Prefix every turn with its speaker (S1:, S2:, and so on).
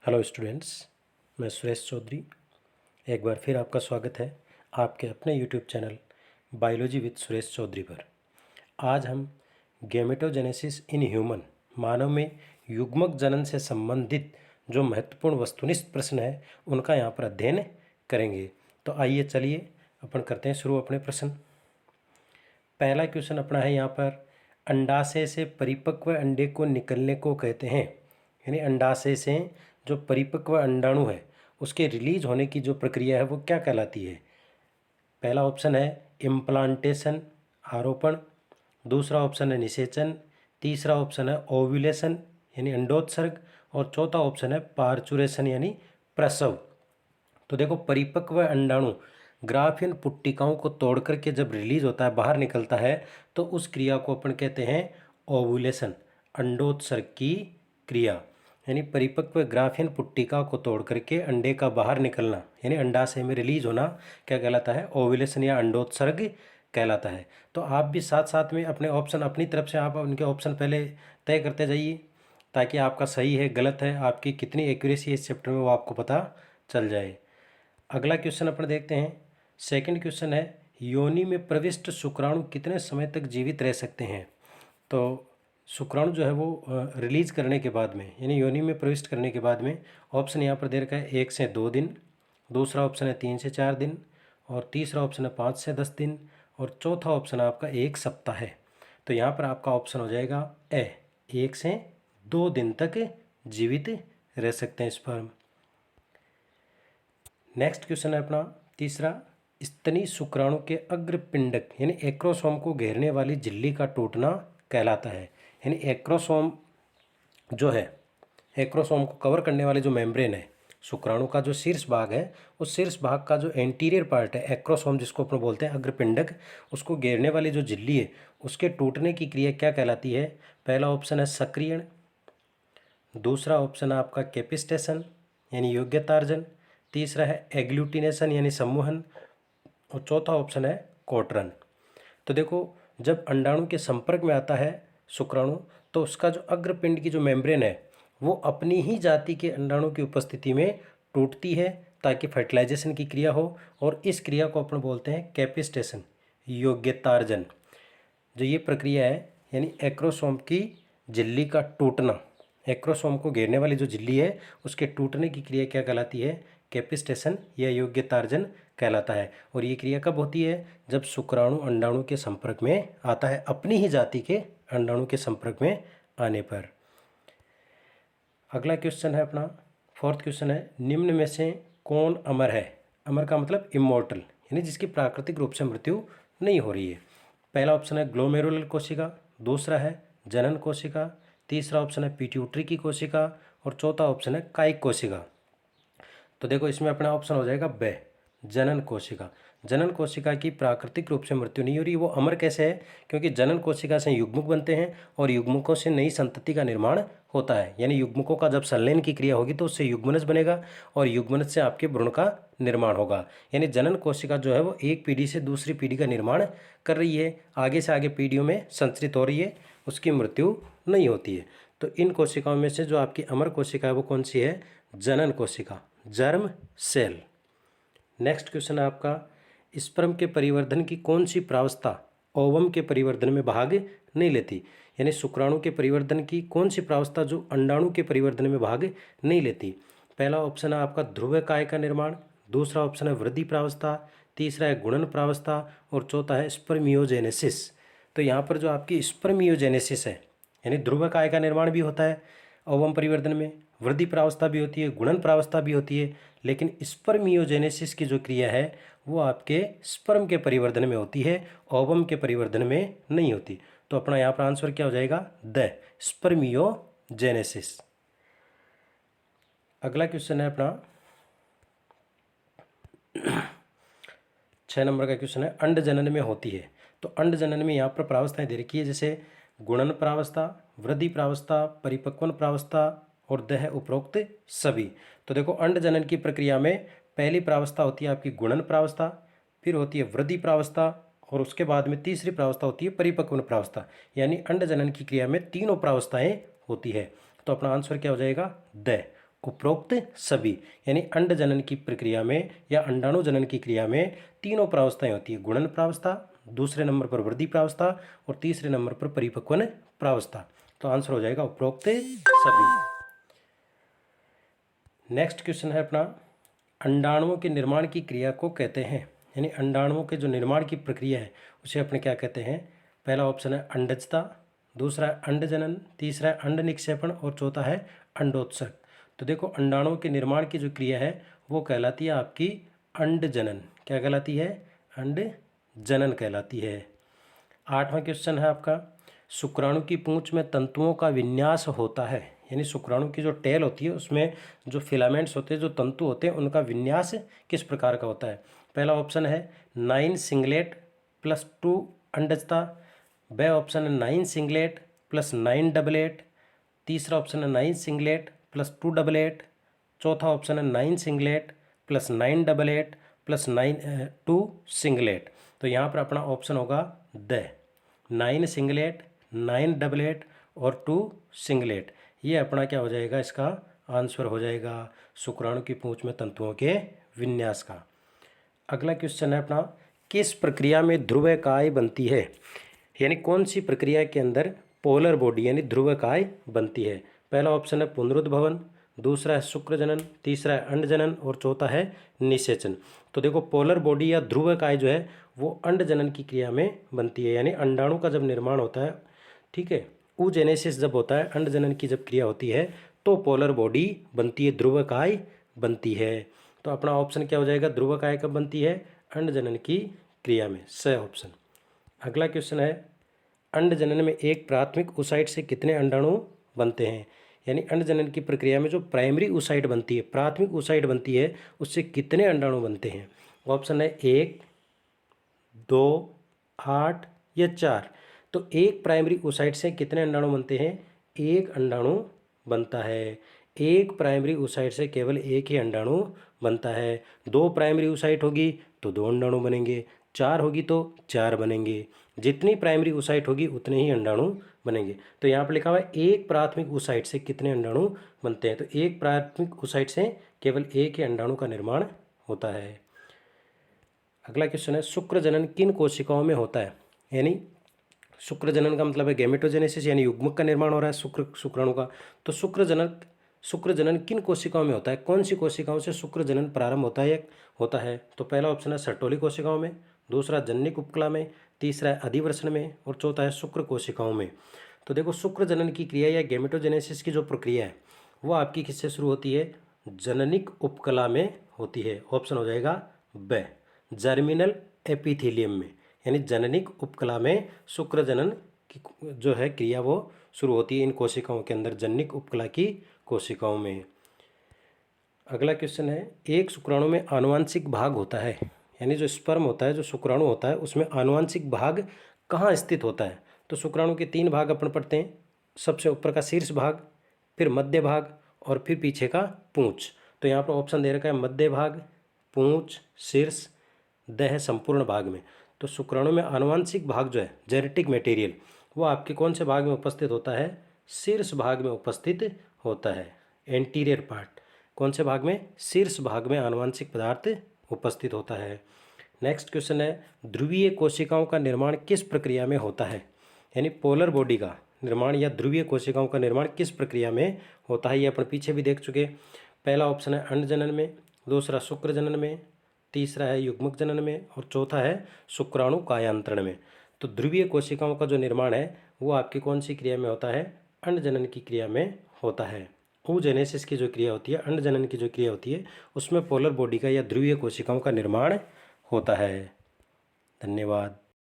S1: Hello students, मैं सुरेश चौधरी। एक बार फिर आपका स्वागत है आपके अपने YouTube channel biology with Suresh Chaudhary पर। आज हम गैमेटोजेनेसिस इन ह्यूमन, मानव में युग्मक जनन से संबंधित जो महत्वपूर्ण वस्तुनिष्ठ प्रश्न है उनका यहाँ पर अध्ययन करेंगे। तो आइए चलिए अपन करते हैं शुरू अपने प्रश्न। पहला क्वेश्चन अपना है यहाँ पर, अंडाशय से परिपक्व अंडे को निकलने को कहते हैं। यानी अंडाशय से जो परिपक्व अंडाणु है उसके रिलीज होने की जो प्रक्रिया है वो क्या कहलाती है। पहला ऑप्शन है इम्प्लांटेशन, आरोपण। दूसरा ऑप्शन है निषेचन। तीसरा ऑप्शन है ओव्यूलेशन यानी अंडोत्सर्ग। और चौथा ऑप्शन है पार्चुरेशन यानी प्रसव। तो देखो, परिपक्व अंडाणु ग्राफियन पुट्टिकाओं को तोड़ करके जब रिलीज होता है, बाहर निकलता है, तो उस क्रिया को अपन कहते हैं ओव्यूलेशन, अंडोत्सर्ग की क्रिया। यानी परिपक्व ग्राफियन पुट्टिका को तोड़ करके अंडे का बाहर निकलना यानी अंडाशय में रिलीज होना क्या कहलाता है, ओव्यूलेशन या अंडोत्सर्ग कहलाता है। तो आप भी साथ साथ में अपने ऑप्शन अपनी तरफ से आप उनके ऑप्शन पहले तय करते जाइए ताकि आपका सही है गलत है, आपकी कितनी एक्यूरेसी है इस चैप्टर में वो आपको पता चल जाए। अगला क्वेश्चन अपन देखते हैं। सेकंड क्वेश्चन है, योनि में प्रविष्ट शुक्राणु कितने समय तक जीवित रह सकते हैं। तो शुक्राणु जो है वो रिलीज करने के बाद में यानी योनि में प्रविष्ट करने के बाद में ऑप्शन यहाँ पर दे रखा है 1 से 2 दिन, दूसरा ऑप्शन है 3 से 4 दिन, और तीसरा ऑप्शन है 5 से 10 दिन, और चौथा ऑप्शन आपका 1 सप्ताह है। तो यहाँ पर आपका ऑप्शन हो जाएगा ए, 1 से 2 दिन तक जीवित रह सकते हैं स्पर्म। नेक्स्ट क्वेश्चन है अपना तीसरा, स्तनी शुक्राणु के अग्रपिंडक यानी एक्रोसोम को घेरने वाली झिल्ली का टूटना कहलाता है। यानी एक्रोसोम जो है, एक्रोसोम को कवर करने वाले जो मेम्ब्रेन है, शुक्राणु का जो शीर्ष भाग है, उस शीर्ष भाग का जो एंटीरियर पार्ट है, एक्रोसोम जिसको अपन बोलते हैं अग्रपिंडक, उसको घेरने वाली जो झिल्ली है उसके टूटने की क्रिया क्या कहलाती है। पहला ऑप्शन है सक्रियण, दूसरा ऑप्शन है आपका कैपिस्टेशन यानी योग्यतार्जन, तीसरा है एग्लूटिनेशन यानी सम्मोहन, और चौथा ऑप्शन है कोटरन। तो देखो, जब अंडाणु के संपर्क में आता है शुक्राणु तो उसका जो अग्रपिंड की जो मेम्ब्रेन है वो अपनी ही जाति के अंडाणु की उपस्थिति में टूटती है ताकि फर्टिलाइजेशन की क्रिया हो, और इस क्रिया को अपन बोलते हैं कैपिस्टेशन, योग्यतार्जन। जो ये प्रक्रिया है यानी एक्रोसोम की झिल्ली का टूटना, एक्रोसोम को घेरने वाली जो झिल्ली है उसके टूटने की क्रिया क्या कहलाती है, कैपिस्टेशन या योग्यतार्जन कहलाता है। और ये क्रिया कब होती है, जब शुक्राणु अंडाणु के संपर्क में आता है, अपनी ही जाति के अंडाणु के संपर्क में आने पर। अगला क्वेश्चन है अपना फोर्थ क्वेश्चन है, निम्न में से कौन अमर है। अमर का मतलब इमोर्टल यानी जिसकी प्राकृतिक रूप से मृत्यु नहीं हो रही है। पहला ऑप्शन है ग्लोमेरुलर कोशिका, दूसरा है जनन कोशिका, तीसरा ऑप्शन है पिट्यूटरी की कोशिका, और चौथा ऑप्शन है कायिक कोशिका। तो देखो, इसमें अपना ऑप्शन हो जाएगा बे, जनन कोशिका। जनन कोशिका की प्राकृतिक रूप से मृत्यु नहीं हो रही। वो अमर कैसे है, क्योंकि जनन कोशिका से युग्मक बनते हैं और युग्मकों से नई संतति का निर्माण होता है। यानी युग्मकों का जब संलयन की क्रिया होगी तो उससे युग्मनज बनेगा और युग्मनज से आपके भ्रूण का निर्माण होगा। यानी जनन कोशिका जो है वो एक पीढ़ी से दूसरी पीढ़ी का निर्माण कर रही है, आगे से आगे पीढ़ियों में संचरित हो रही है, उसकी मृत्यु नहीं होती है। तो इन कोशिकाओं में से जो आपकी अमर कोशिका है वो कौन सी है, जनन कोशिका, जर्म सेल। नेक्स्ट क्वेश्चन है आपका, स्पर्म के परिवर्धन की कौन सी प्रावस्था ओवम के परिवर्धन में भाग नहीं लेती। यानी शुक्राणु के परिवर्धन की कौन सी प्रावस्था जो अंडाणु के परिवर्धन में भाग नहीं लेती। पहला ऑप्शन है आपका ध्रुवकाय का निर्माण, दूसरा ऑप्शन है वृद्धि प्रावस्था, तीसरा है गुणन प्रावस्था, और चौथा है स्पर्मियोजेनेसिस। तो यहाँ पर जो आपकी स्पर्मियोजेनेसिस है यानी ध्रुवकाय का निर्माण भी होता है ओवम परिवर्धन में, वृद्धि प्रावस्था भी होती है, गुणन प्रावस्था भी होती है, लेकिन स्पर्मियोजेनेसिस की जो क्रिया है वो आपके स्पर्म के परिवर्धन में होती है, ओवम के परिवर्धन में नहीं होती। तो अपना यहाँ पर आंसर क्या हो जाएगा, द स्पर्मियोजेनेसिस। अगला क्वेश्चन है अपना 6 नंबर का क्वेश्चन है, अंड जनन में होती है। तो अंड जनन में यहाँ पर प्रावस्थाएं दे रखी है, जैसे गुणन प्रावस्था, वृद्धि प्रावस्था, परिपक्वन प्रावस्था, और द है उपरोक्त सभी। तो देखो, अंड जनन की प्रक्रिया में पहली प्रावस्था होती है आपकी गुणन प्रावस्था, फिर होती है वृद्धि प्रावस्था, और उसके बाद में तीसरी प्रावस्था होती है परिपक्वन प्रावस्था। यानी अंड जनन की क्रिया में तीनों प्रावस्थाएं होती है। तो अपना आंसर क्या हो जाएगा, द उपरोक्त सभी, यानी अंड जनन की प्रक्रिया में या अंडाणु जनन की क्रिया में तीनों प्रावस्थाएं होती है। गुणन प्रावस्था, दूसरे नंबर पर वृद्धि प्रावस्था और तीसरे नंबर पर परिपक्वन प्रावस्था। तो आंसर हो जाएगा उपरोक्त सभी। नेक्स्ट क्वेश्चन है अपना, अंडाणुओं के निर्माण की क्रिया को कहते हैं, यानी अंडाणुओं के जो निर्माण की प्रक्रिया है उसे अपने क्या कहते हैं। पहला ऑप्शन है अंडजता, दूसरा है अंडजनन, तीसरा है अंड निक्षेपण और चौथा है अंडोत्सर्ग। तो देखो अंडाणुओं के निर्माण की जो क्रिया है वो कहलाती है आपकी अंडजनन। क्या कहलाती है? अंडजनन कहलाती है। 8वां क्वेश्चन है आपका, शुक्राणु की पूंछ में तंतुओं का विन्यास होता है, यानी शुक्राणु की जो टेल होती है उसमें जो फिलामेंट्स होते हैं, जो तंतु होते हैं, उनका विन्यास किस प्रकार का होता है। पहला ऑप्शन है 9 सिंगलेट प्लस 2 अंडजता, ब ऑप्शन है 9 सिंगलेट प्लस 9 डबलेट, तीसरा ऑप्शन है 9 सिंगलेट प्लस 2 डबलेट, चौथा ऑप्शन है 9 singlet plus 9 doublet plus 2 singlet. तो यहाँ पर अपना ऑप्शन होगा द 9 सिंगलेट, 9 डबलेट और 2 सिंगलेट। ये अपना क्या हो जाएगा, इसका आंसर हो जाएगा शुक्राणु की पूंछ में तंतुओं के विन्यास का। अगला क्वेश्चन है अपना, किस प्रक्रिया में ध्रुवकाय बनती है, यानी कौन सी प्रक्रिया के अंदर पोलर बॉडी यानी ध्रुवकाय बनती है। पहला ऑप्शन है पुनरुद्भवन, दूसरा है शुक्रजनन, तीसरा है अंडजनन और चौथा है निषेचन। तो देखो पोलर बॉडी या ध्रुवकाय जो है वो अंडजनन की क्रिया में बनती है, यानी अंडाणु का जब निर्माण होता है, ठीक है, oogenesis जब होता है, अंडजनन की जब क्रिया होती है तो पोलर बॉडी बनती है, ध्रुवकाय बनती है। तो अपना ऑप्शन क्या हो जाएगा, ध्रुवकाय कब बनती है, अंडजनन की क्रिया में, सही ऑप्शन। अगला क्वेश्चन है, अंडजनन में एक प्राथमिक oocyte से कितने अंडाणु बनते हैं, यानी अंडजनन की प्रक्रिया में जो प्राइमरी oocyte बनती है, प्राथमिक oocyte बनती है, उससे कितने अंडाणु बनते हैं। ऑप्शन है 1, 2, 8 या 4। तो एक प्राइमरी oocyte से कितने अंडाणु बनते हैं, एक अंडाणु बनता है। एक प्राइमरी oocyte से केवल एक ही अंडाणु बनता है। 2 प्राइमरी oocyte होगी तो 2 अंडाणु बनेंगे, 4 होगी तो 4 बनेंगे। जितनी प्राइमरी oocyte होगी उतने ही अंडाणु बनेंगे। तो यहाँ पर लिखा हुआ है एक प्राथमिक oocyte से कितने अंडाणु बनते हैं, तो एक प्राथमिक oocyte से केवल एक ही अंडाणु का निर्माण होता है। अगला क्वेश्चन है, शुक्रजनन किन कोशिकाओं में होता है, यानी शुक्रजनन का मतलब है गैमेटोजेनेसिस, यानी युग्मक का निर्माण हो रहा है शुक्राणु का। तो शुक्रजनन किन कोशिकाओं में होता है, कौन सी कोशिकाओं से शुक्रजनन प्रारंभ होता है। तो पहला ऑप्शन है सर्टोली कोशिकाओं में, दूसरा जन्निक उपकला में, तीसरा है अधिवर्षण में और चौथा है शुक्र कोशिकाओं में। तो देखो शुक्रजनन की क्रिया या गैमेटोजेनेसिस की जो प्रक्रिया है वो आपकी किससे शुरू होती है, जननिक उपकला में होती है। ऑप्शन हो जाएगा ब, जर्मिनल एपिथेलियम में, यानी जननिक उपकला में शुक्रजनन की जो है क्रिया वो शुरू होती है इन कोशिकाओं के अंदर, जननिक उपकला की कोशिकाओं में। अगला क्वेश्चन है, एक शुक्राणु में आनुवांशिक भाग होता है, यानी जो स्पर्म होता है, जो शुक्राणु होता है उसमें आनुवांशिक भाग कहाँ स्थित होता है। तो शुक्राणु के 3 भाग अपन पढ़ते हैं, सबसे ऊपर का शीर्ष भाग, फिर मध्य भाग और फिर पीछे का पूंछ। तो यहाँ पर ऑप्शन दे रखा है मध्य भाग, पूंछ, शीर्ष, दह संपूर्ण भाग में। तो शुक्राणु में आनुवांशिक भाग जो है जेनेटिक मटेरियल वो आपके कौन से भाग में उपस्थित होता है, शीर्ष भाग में उपस्थित होता है, एंटीरियर पार्ट। कौन से भाग में, शीर्ष भाग में आनुवांशिक पदार्थ उपस्थित होता है। नेक्स्ट क्वेश्चन है, ध्रुवीय कोशिकाओं का निर्माण किस प्रक्रिया में होता है, यानी पोलर बॉडी का निर्माण या ध्रुवीय कोशिकाओं का निर्माण किस प्रक्रिया में होता है। ये अपन पीछे भी देख चुके। पहला ऑप्शन है अंडजनन में, दूसरा शुक्रजनन में, तीसरा है युग्मक जनन में और चौथा है शुक्राणु कायांतरण में। तो ध्रुवीय कोशिकाओं का जो निर्माण है वो आपकी कौन सी क्रिया में होता है, अंडजनन की क्रिया में होता है। oogenesis की जो क्रिया होती है, अंडजनन की जो क्रिया होती है, उसमें पोलर बॉडी का या ध्रुवीय कोशिकाओं का निर्माण होता है। धन्यवाद।